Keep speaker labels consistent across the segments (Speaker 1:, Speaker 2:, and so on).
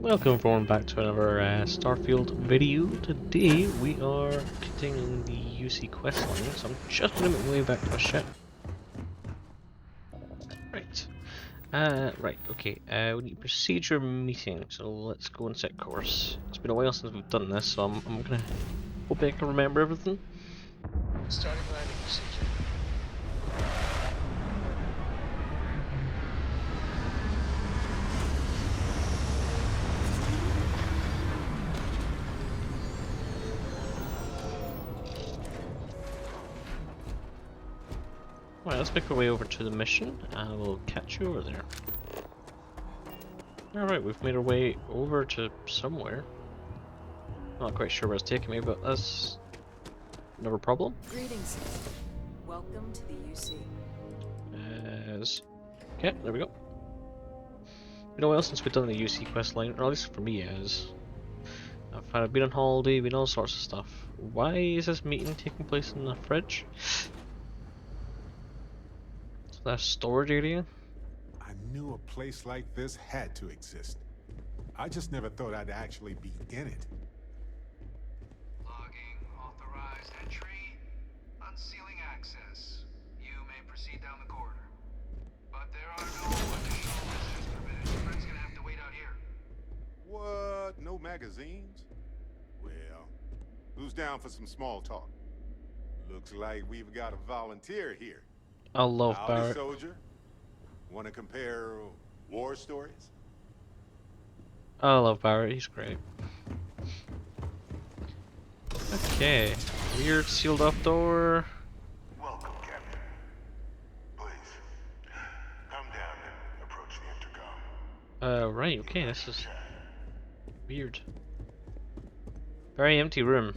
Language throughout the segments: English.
Speaker 1: Welcome everyone back to another StarField video. Today we are continuing the UC quest line, so I'm just going to make my way back to my ship. Right. Right, okay. We need procedure meeting, so let's go and set course. It's been a while since we've done this, so I'm gonna hope I can remember everything.
Speaker 2: Starting landing procedure.
Speaker 1: Right, let's make our way over to the mission, and we'll catch you over there. Alright, we've made our way over to somewhere. Not quite sure where it's taking me, but that's never a problem.
Speaker 3: Greetings. Welcome to the UC.
Speaker 1: Okay, there we go. Been a while since we've done the UC quest line, or at least for me it is. I've been on holiday, been all sorts of stuff. Why is this meeting taking place in the fridge? Is that a storage area?
Speaker 4: I knew a place like this had to exist. I just never thought I'd actually be in it.
Speaker 2: Logging authorized entry. Unsealing access. You may proceed down the corridor. But there are no additional visitors permitted. Your friend's gonna have to wait out here.
Speaker 4: What? No magazines? Well, who's down for some small talk? Looks like we've got a volunteer here.
Speaker 1: I love
Speaker 4: Howdy,
Speaker 1: Barrett.
Speaker 4: soldier. Want to compare war stories?
Speaker 1: I love Barrett, he's great. Okay, weird sealed off door.
Speaker 5: Welcome, Captain. Please, come down and approach the intercom.
Speaker 1: Right, okay, this is weird. Very empty room.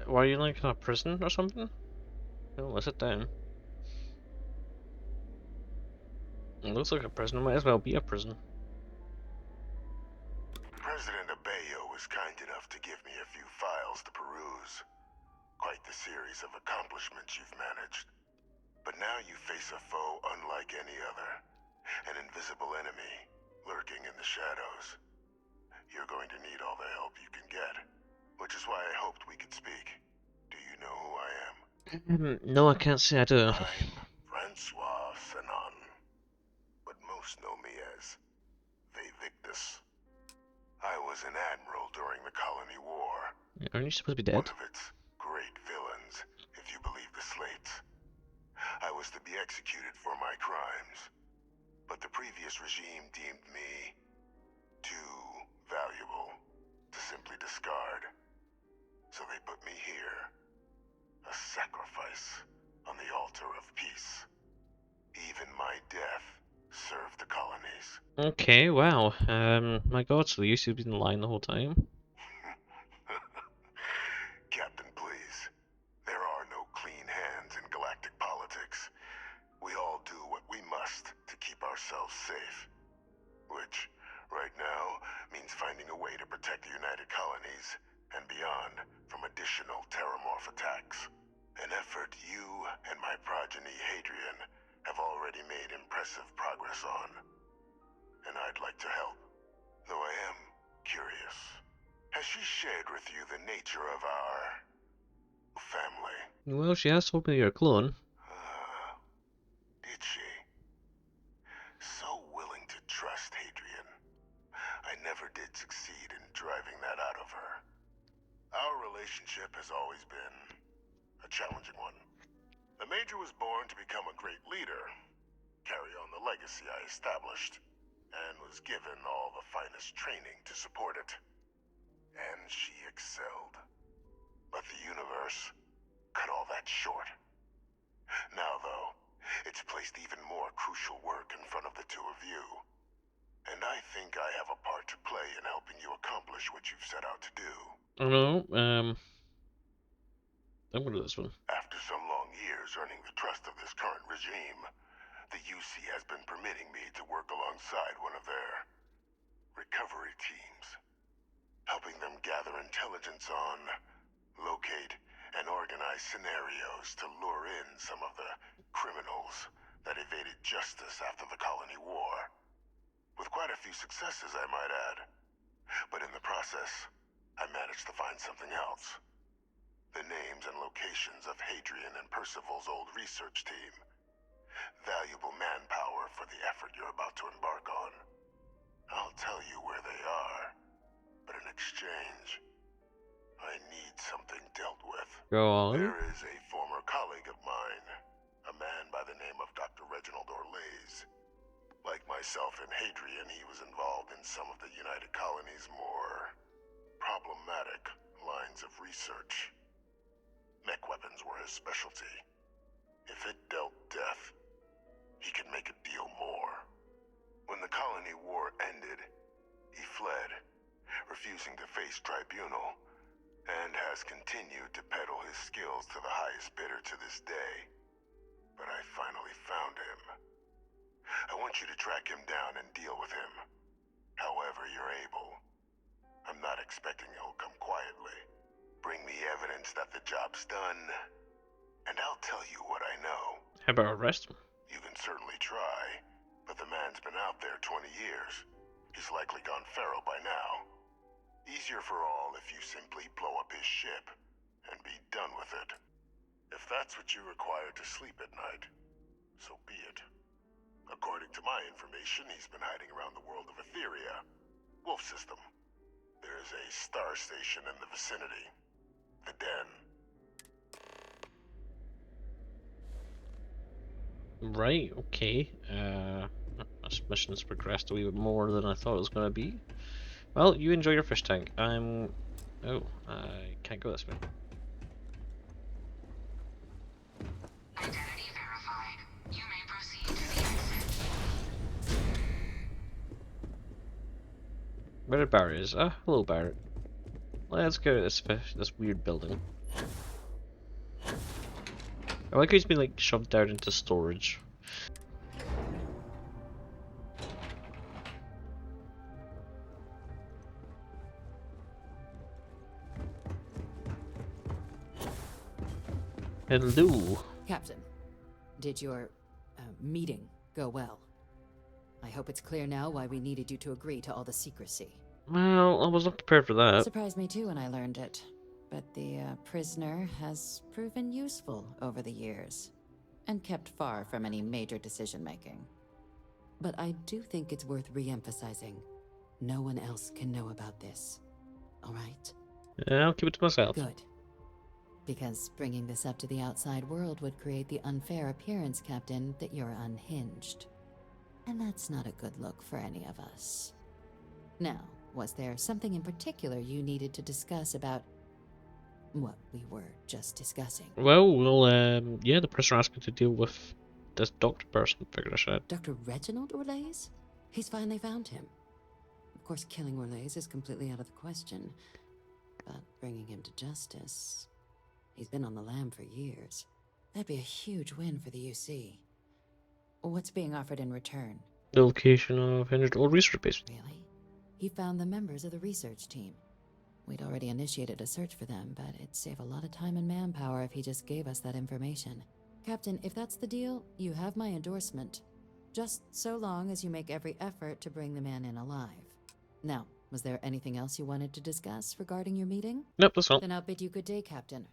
Speaker 1: Why are you like in a prison or something? No, let's sit down. It looks like a prison, it might as well be a prison.
Speaker 5: President Abeyo was kind enough to give me a few files to peruse. Quite the series of accomplishments you've managed. But now you face a foe unlike any other. An invisible enemy, lurking in the shadows. You're going to need all the help you can get. Which is why I hoped we could speak. Do you know who I am?
Speaker 1: No, I can't say I do.
Speaker 5: I'm Francois Sanon. But most know me as Victus. I was an admiral during the Colony War.
Speaker 1: Aren't you supposed to be dead?
Speaker 5: One of its great villains, if you believe the slates. I was to be executed for my crimes. But the previous regime deemed me too valuable to simply discard. So they put me here. A sacrifice on the altar of peace. Even my death served the colonies.
Speaker 1: Okay, wow. My god, so you used to be in line the whole time?
Speaker 5: Captain, please. There are no clean hands in galactic politics. We all do what we must to keep ourselves safe. Which, right now, means finding a way to protect the United Colonies and beyond from additional terramorph attacks. An effort you and my progeny Hadrian have already made impressive progress on. And I'd like to help, though I am curious. Has she shared with you the nature of our family?
Speaker 1: Well, she has told me you're a clone.
Speaker 5: Did she? So willing to trust Hadrian. I never did succeed in driving that out of her. Our relationship has always been a challenging one. The Major was born to become a great leader, carry on the legacy I established, and was given all the finest training to support it. And she excelled. But the universe cut all that short. Now, though, it's placed even more crucial work in front of the two of you. And I think I have a part to play in helping you accomplish what you've set out to do.
Speaker 1: I don't know, I'm gonna do this one.
Speaker 5: After some long years earning the trust of this current regime, the UC has been permitting me to work alongside one of their recovery teams, helping them gather intelligence on, locate, and organize scenarios to lure in some of the criminals that evaded justice after the Colony War. With quite a few successes, I might add. But in the process, I managed to find something else. The names and locations of Hadrian and Percival's old research team. Valuable manpower for the effort you're about to embark on. I'll tell you where they are, but in exchange, I need something dealt with.
Speaker 1: Go on.
Speaker 5: There is a former colleague of mine, a man by the name of Dr. Reginald Orlays. Like myself and Hadrian, he was involved in some of the United Colony's more problematic lines of research. Mech weapons were his specialty. If it dealt death, he could make a deal more. When the colony war ended, he fled, refusing to face tribunal, and has continued to peddle his skills to the highest bidder to this day. But I finally found him. I want you to track him down and deal with him, however you're able. I'm not expecting he'll come quietly. Bring me evidence that the job's done, and I'll tell you what I know.
Speaker 1: How about arrest him?
Speaker 5: You can certainly try, but the man's been out there 20 years. He's likely gone feral by now. Easier for all if you simply blow up his ship and be done with it. If that's what you require to sleep at night, so be it. According to my information, he's been hiding around the world of Etheria, Wolf System. There's a star station in the vicinity. The Den.
Speaker 1: Right, okay. This mission's progressed a wee bit more than I thought it was going to be. Well, you enjoy your fish tank. Oh, I can't go this way.
Speaker 6: Identity verified. You may proceed to the exit.
Speaker 1: Where did Barrett is? Ah, hello Barrett. Let's go to this weird building. I like how he's been like shoved down into storage. Hello.
Speaker 3: Captain, did your meeting go well? I hope it's clear now why we needed you to agree to all the secrecy.
Speaker 1: Well, I was not prepared for that.
Speaker 3: Surprised me too when I learned it. But the prisoner has proven useful over the years, and kept far from any major decision-making. But I do think it's worth re-emphasizing. No one else can know about this. All right?
Speaker 1: Yeah, I'll keep it to myself.
Speaker 3: Good. Because bringing this up to the outside world would create the unfair appearance, Captain, that you're unhinged. And that's not a good look for any of us. Now, was there something in particular you needed to discuss about what we were just discussing?
Speaker 1: Well, yeah, the prisoner asked me to deal with this doctor person. Figured I should.
Speaker 3: Dr. Reginald Orlays? He's finally found him. Of course, killing Orlays is completely out of the question. But bringing him to justice... He's been on the lam for years. That'd be a huge win for the UC. What's being offered in return?
Speaker 1: The location of Henry's old research base.
Speaker 3: Really? He found the members of the research team. We'd already initiated a search for them, but it'd save a lot of time and manpower if he just gave us that information. Captain, if that's the deal, you have my endorsement. Just so long as you make every effort to bring the man in alive. Now, was there anything else you wanted to discuss regarding your meeting?
Speaker 1: Nope, that's all.
Speaker 3: Then I'll bid you good day, Captain.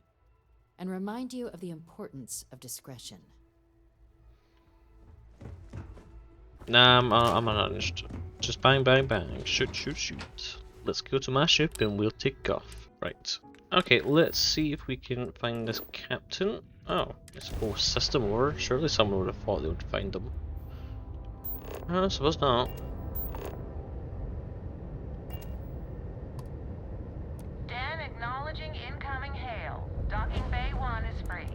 Speaker 3: And remind you of the importance of discretion.
Speaker 1: Nah, I'm not interested. Just bang, bang, bang. Shoot, shoot, shoot. Let's go to my ship and we'll take off. Right. Okay, let's see if we can find this captain. Oh, it's a full system order. Surely someone would have thought they would find them. I suppose not.
Speaker 6: Den acknowledging incoming hail. Docking Bay 1 is free.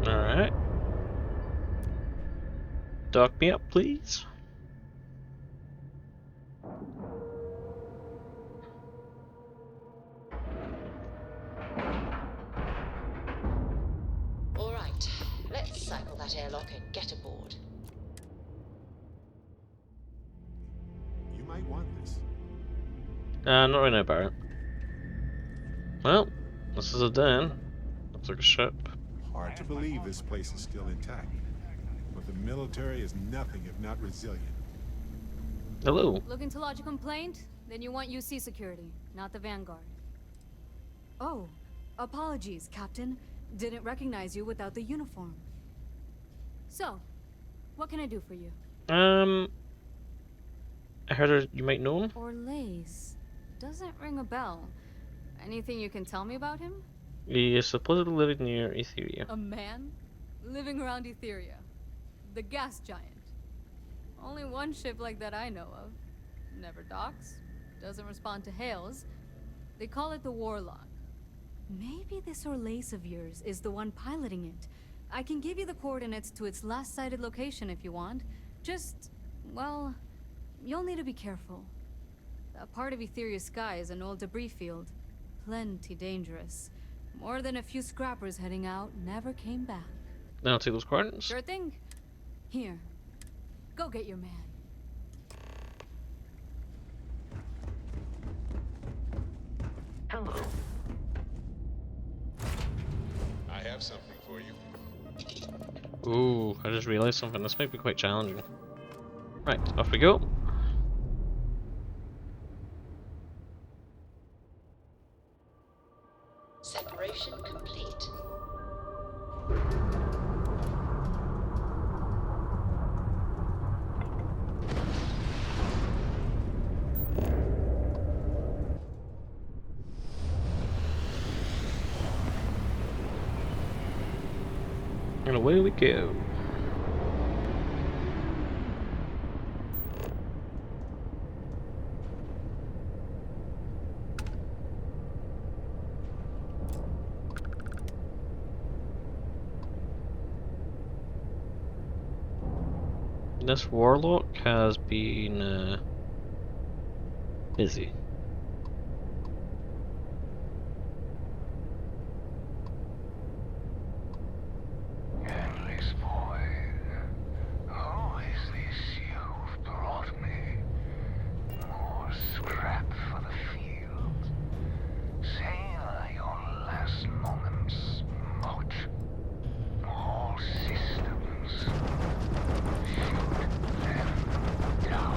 Speaker 1: Alright. Dock me up, please.
Speaker 7: All right, let's cycle that airlock and get aboard.
Speaker 4: You might want this.
Speaker 1: Not right now, Barrett. Well, this is a den. Looks like a ship.
Speaker 4: Hard to believe this place is still intact. But the military is nothing if not resilient.
Speaker 1: Hello.
Speaker 8: Looking to lodge a complaint? Then you want UC security, not the Vanguard. Oh, apologies, Captain. Didn't recognize you without the uniform. So, what can I do for you?
Speaker 1: I heard you might know him.
Speaker 8: Orlace. Doesn't ring a bell. Anything you can tell me about him?
Speaker 1: He is supposedly living near Etheria.
Speaker 8: A man? Living around Etheria. The gas giant. Only one ship like that I know of. Never docks. Doesn't respond to hails. They call it the Warlock. Maybe this Orlace of yours is the one piloting it. I can give you the coordinates to its last sighted location if you want. Just, well, you'll need to be careful. That part of Etheria's sky is an old debris field. Plenty dangerous. More than a few scrappers heading out never came back.
Speaker 1: Then I'll take those coordinates.
Speaker 8: Sure thing. Here. Go get your man.
Speaker 6: Hello.
Speaker 4: I have something for you.
Speaker 1: Ooh, I just realized something. This might be quite challenging. Right, off we go.
Speaker 7: Separation complete.
Speaker 1: And away we go. This warlock has been busy.
Speaker 2: Endless void. Who is this you've brought me? More scrap for the field. Savor your last moments, Moat. All systems. Shoot them down.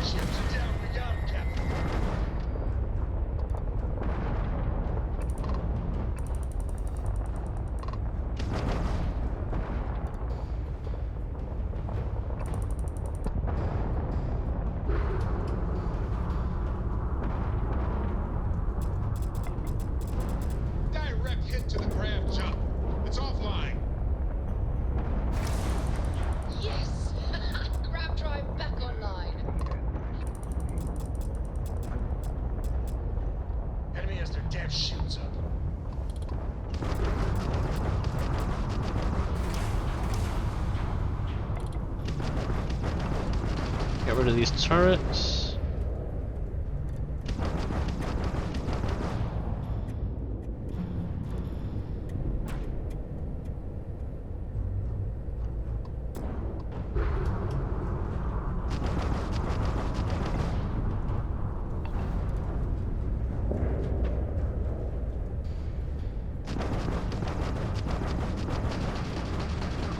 Speaker 2: Ships are down. We got 'em, Captain. Direct hit to the grav jump. It's offline.
Speaker 7: Yes! Grab drive back online.
Speaker 2: Enemy has their damn shields up.
Speaker 1: Get rid of these turrets.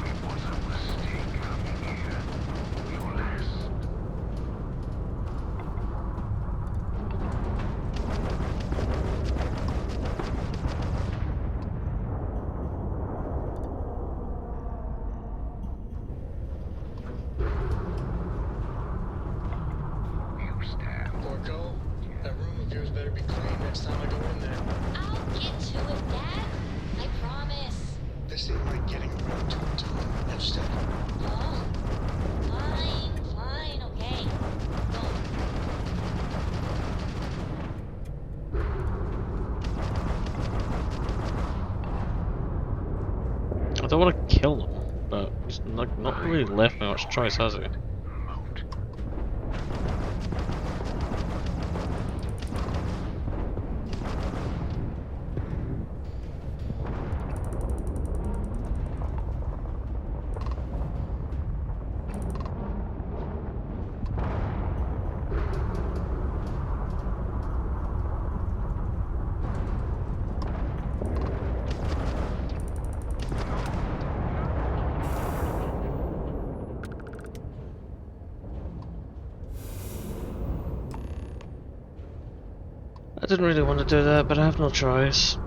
Speaker 2: It was a mistake coming here. Your last. You stand.
Speaker 9: Porco, that room of yours better be clean next time I go in there.
Speaker 7: I'll get to it, Dad. I promise.
Speaker 9: This ain't like getting around to it, too. Understand?
Speaker 7: Oh, fine, okay. Go.
Speaker 1: I don't want to kill him, but he's not really left me much choice, has he?
Speaker 2: Moat.
Speaker 1: didn't really want to do that, but I have no choice.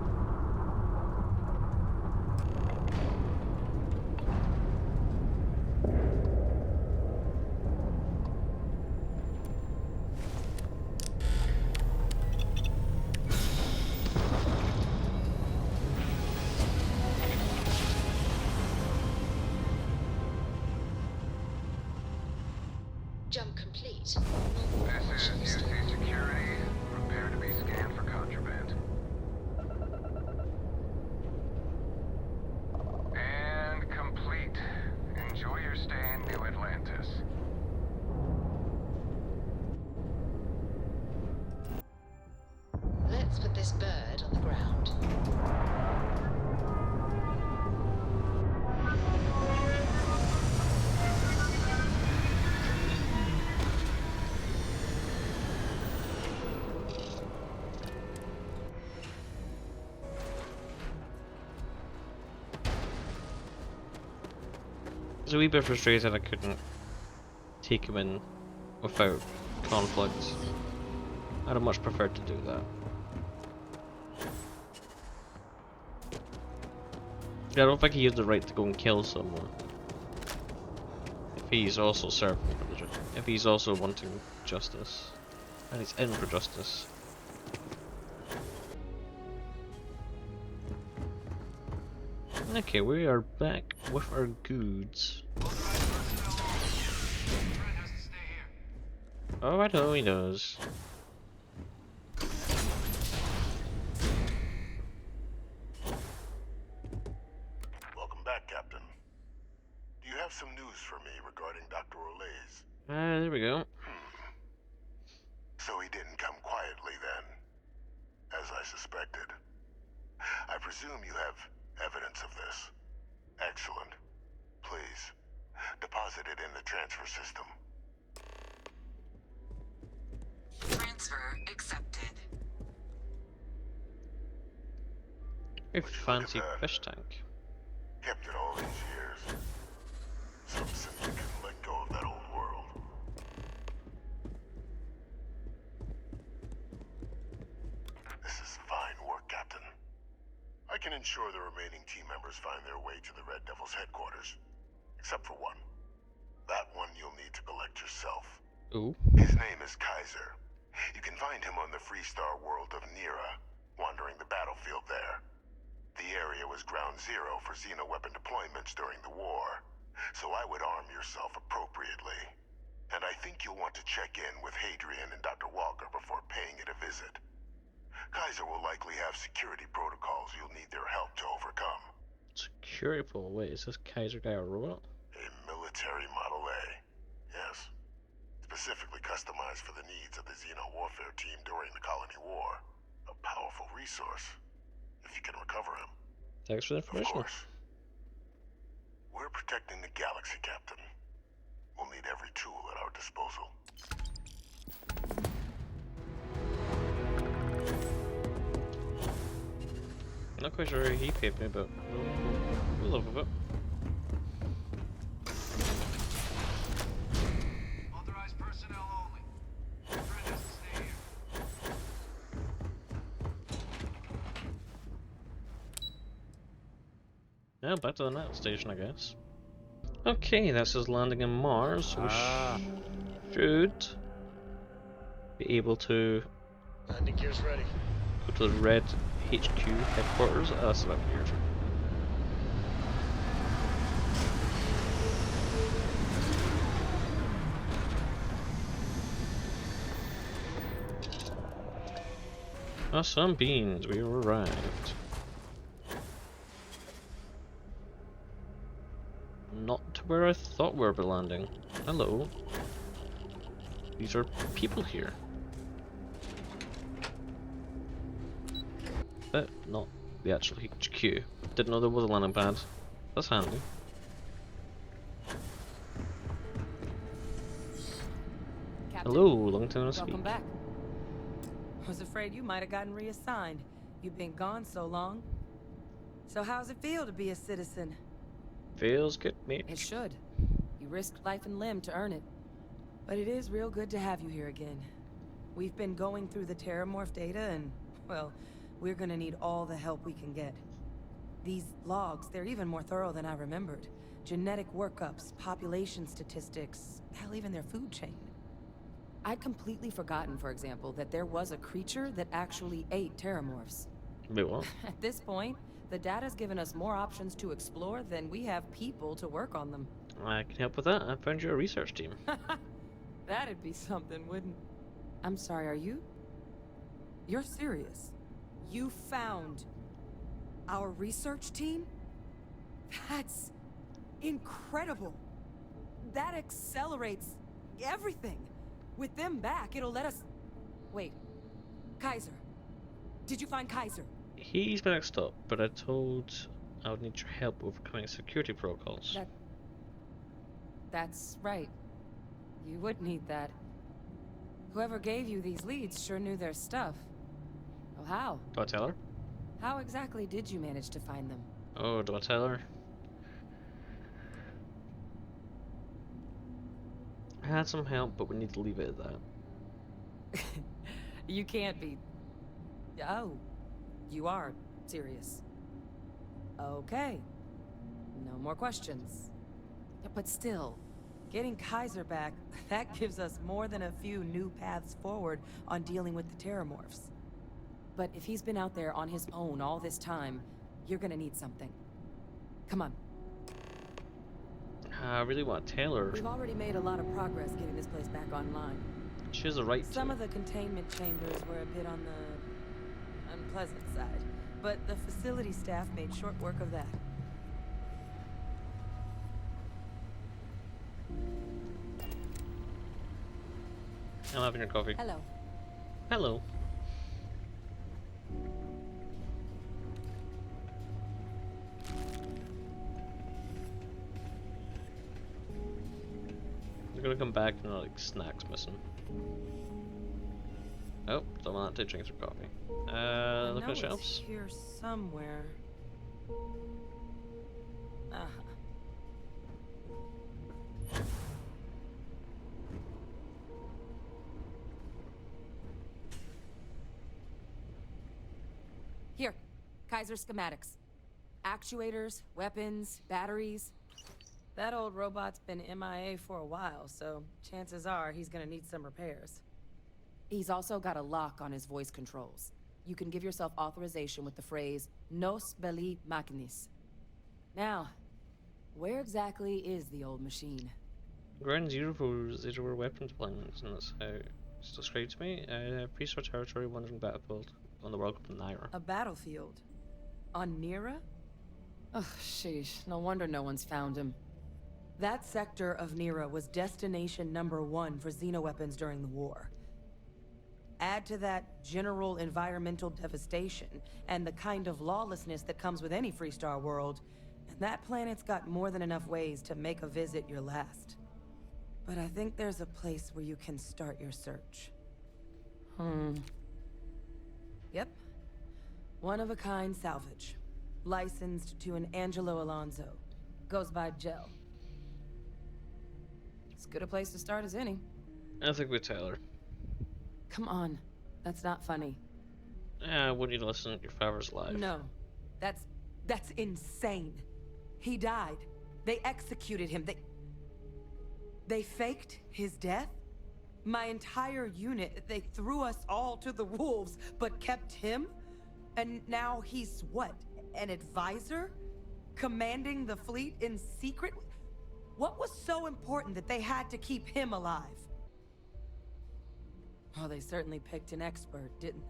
Speaker 7: Jump complete.
Speaker 2: This is UC Security. Prepare to be scanned for contraband. And complete. Enjoy your stay in New Atlantis.
Speaker 7: Let's put this bird on the ground.
Speaker 1: It's a wee bit frustrated I couldn't take him in without conflict. I'd have much preferred to do that. Yeah, I don't think he has the right to go and kill someone. If he's also serving for the if he's also wanting justice. And he's in for justice. Okay, we are back with our goods. Oh, I know he knows.
Speaker 5: Welcome back, Captain. Do you have some news for me regarding Dr. Olays?
Speaker 1: There we go.
Speaker 5: So he didn't come quietly then, as I suspected. I presume you have evidence of this. Excellent. Please, deposit it in the transfer system.
Speaker 6: Transfer accepted.
Speaker 1: A fancy fish tank.
Speaker 5: Kept it all these years. Some simply couldn't let go of that old world. This is fine work, Captain. I can ensure the remaining team members find their way to the Red Devil's headquarters. Except for one. That one you'll need to collect yourself.
Speaker 1: Ooh.
Speaker 5: His name is Kaiser. You can find him on the Freestar world of Nira, wandering the battlefield there. The area was ground zero for xeno-weapon deployments during the war, so I would arm yourself appropriately. And I think you'll want to check in with Hadrian and Dr. Walker before paying it a visit. Kaiser will likely have security protocols you'll need their help to overcome.
Speaker 1: Security pool. Wait, is this Kaiser guy a robot?
Speaker 5: A military Model A. Yes. Specifically customized for the needs of the Xeno warfare team during the Colony War. A powerful resource, if you can recover him.
Speaker 1: Thanks for the
Speaker 5: Of
Speaker 1: information.
Speaker 5: course. We're protecting the galaxy, Captain. We'll need every tool at our disposal.
Speaker 1: Not quite sure he paid me, but we'll live with it.
Speaker 2: Authorized personnel only. Friend has to stay here.
Speaker 1: Now back to the net station, I guess. Okay, this is landing in Mars, so we should be able to
Speaker 9: Landing gear's ready.
Speaker 1: go to the Red HQ headquarters. Oh, that's about here. Oh, some beans, we arrived. Not to where I thought we were landing. Hello. These are people here. But not the actual HQ. Didn't know there was a landing pad. That's handy.
Speaker 10: Captain,
Speaker 1: Hello, long time no speak.
Speaker 10: welcome back. Was afraid you might have gotten reassigned. You've been gone so long. So how's it feel to be a citizen?
Speaker 1: Feels good, mate.
Speaker 10: It should. You risked life and limb to earn it. But it is real good to have you here again. We've been going through the Terramorph data and, well, we're gonna need all the help we can get. These logs, they're even more thorough than I remembered. Genetic workups, population statistics, hell, even their food chain. I'd completely forgotten, for example, that there was a creature that actually ate Terramorphs.
Speaker 1: Wait, what?
Speaker 10: At this point, the data's given us more options to explore than we have people to work on them.
Speaker 1: I can help with that. I found you a research team.
Speaker 10: That'd be something, wouldn't... I'm sorry, are you... You're serious? You found... our research team? That's... incredible. That accelerates... everything. With them back, it'll let us... Wait. Kaiser. Did you find Kaiser?
Speaker 1: He's been next up, but I told I would need your help overcoming security protocols.
Speaker 10: That's right. You would need that. Whoever gave you these leads sure knew their stuff. Oh, how?
Speaker 1: Do I tell her?
Speaker 10: How exactly did you manage to find them?
Speaker 1: Oh, do I tell her? I had some help, but we need to leave it at that.
Speaker 10: You can't be... Oh, you are serious. Okay. No more questions. But still, getting Kaiser back, that gives us more than a few new paths forward on dealing with the Terramorphs. But if he's been out there on his own all this time, you're gonna need something. Come on.
Speaker 1: I really want to tell her.
Speaker 10: We've already made a lot of progress getting this place back online.
Speaker 1: She has a right to.
Speaker 10: Some of the containment chambers were a bit on the unpleasant side, but the facility staff made short work of that.
Speaker 1: I'm having your coffee.
Speaker 10: Hello.
Speaker 1: Hello. They're gonna come back and like snacks missing. Oh, don't want to drink some coffee. Look at the shelves.
Speaker 10: It's here somewhere. Here, Kaiser schematics. Actuators, weapons, batteries. That old robot's been MIA for a while, so chances are he's gonna need some repairs. He's also got a lock on his voice controls. You can give yourself authorization with the phrase, Nos belli machinis. Now, where exactly is the old machine?
Speaker 1: Ground Zero for zero weapon deployments, and that's how it's described to me. Prehistoric territory wandering battlefield on the world called Naira.
Speaker 10: A battlefield? On Nira? Ugh, sheesh. No wonder no one's found him. That sector of Nira was destination #1 for xenoweapons during the war. Add to that general environmental devastation and the kind of lawlessness that comes with any Freestar world, and that planet's got more than enough ways to make a visit your last. But I think there's a place where you can start your search. Yep. One-of-a-kind salvage. Licensed to an Angelo Alonso. Goes by Gel. As good a place to start as any.
Speaker 1: I think we tell her.
Speaker 10: Come on. That's not funny.
Speaker 1: I want you to listen. Your father's alive.
Speaker 10: No. That's insane. He died. They executed him. They faked his death? My entire unit, they threw us all to the wolves, but kept him? And now he's what? An advisor? Commanding the fleet in secret? What was so important that they had to keep him alive? Well, they certainly picked an expert, didn't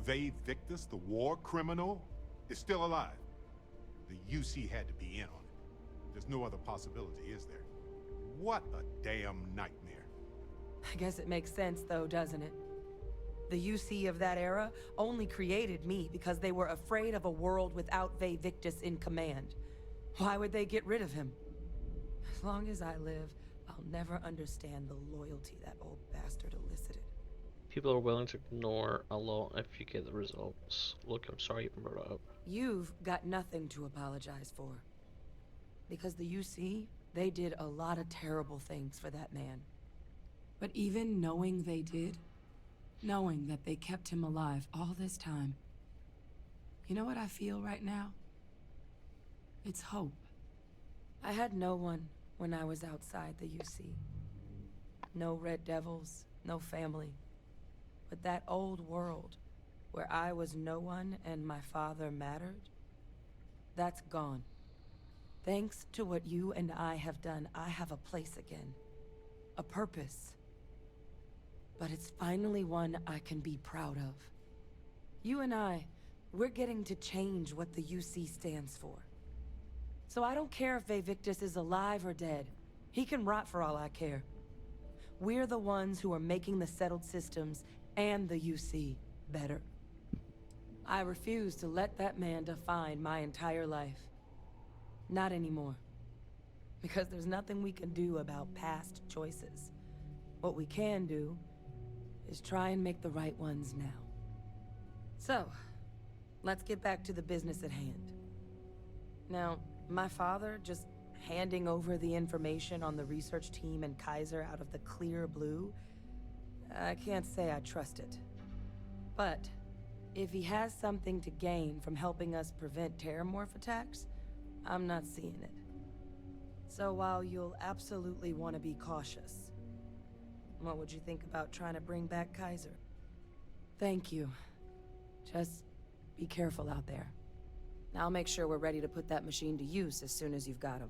Speaker 10: they?
Speaker 4: They Victus, the war criminal, is still alive. The UC had to be in on it. There's no other possibility, is there? What a damn nightmare.
Speaker 10: I guess it makes sense, though, doesn't it? The UC of that era only created me because they were afraid of a world without Vae Victus in command. Why would they get rid of him? As long as I live, I'll never understand the loyalty that old bastard elicited.
Speaker 1: People are willing to ignore a lot if you get the results. Look, I'm sorry you brought it up.
Speaker 10: You've got nothing to apologize for. Because the UC, they did a lot of terrible things for that man. But even knowing they did, knowing that they kept him alive all this time. You know what I feel right now? It's hope. I had no one when I was outside the UC. No Red Devils, no family. But that old world, where I was no one and my father mattered, that's gone. Thanks to what you and I have done, I have a place again. A purpose. But it's finally one I can be proud of. You and we're getting to change what the UC stands for. So I don't care if Vivictus is alive or dead. He can rot for all I care. We're the ones who are making the settled systems and the UC better. I refuse to let that man define my entire life. Not anymore. Because there's nothing we can do about past choices. What we can do is try and make the right ones now. So, let's get back to the business at hand. Now, my father just handing over the information on the research team and Kaiser out of the clear blue, I can't say I trust it. But if he has something to gain from helping us prevent terramorph attacks, I'm not seeing it. So while you'll absolutely want to be cautious, what would you think about trying to bring back Kaiser? Thank you. Just be careful out there. I'll make sure we're ready to put that machine to use as soon as you've got him.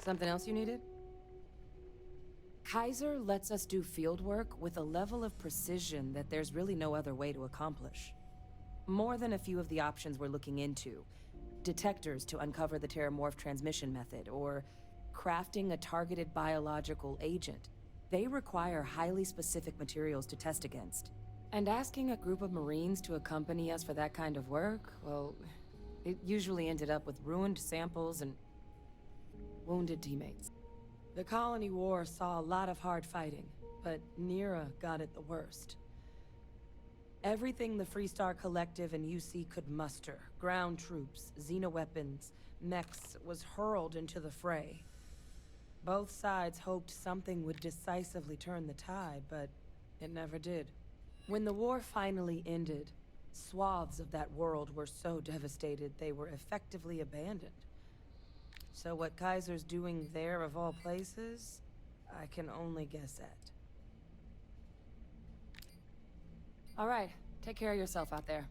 Speaker 10: Something else you needed? Kaiser lets us do field work with a level of precision that there's really no other way to accomplish. More than a few of the options we're looking into. Detectors to uncover the terramorph transmission method, or crafting a targeted biological agent. They require highly specific materials to test against. And asking a group of Marines to accompany us for that kind of work, well, it usually ended up with ruined samples and wounded teammates. The Colony War saw a lot of hard fighting, but Nira got it the worst. Everything the Freestar Collective and UC could muster, ground troops, xenoweapons, mechs, was hurled into the fray. Both sides hoped something would decisively turn the tide, but it never did. When the war finally ended, swaths of that world were so devastated they were effectively abandoned. So what Kaiser's doing there of all places, I can only guess at. All right, take care of yourself out there.